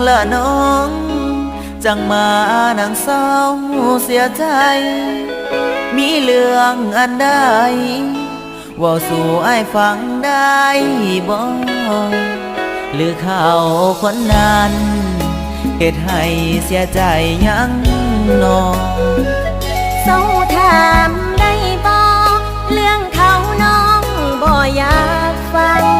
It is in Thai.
ละน้องจังมานั่งเศร้าเสียใจมีเรื่องอันใดเว่าสู่อ้ายฟังได้บ่หรือเขาคนนั้นเหตุให้เสียใจยังน้องเศร้าถามได้บ่เรื่องเขาน้องบ่อยากฟัง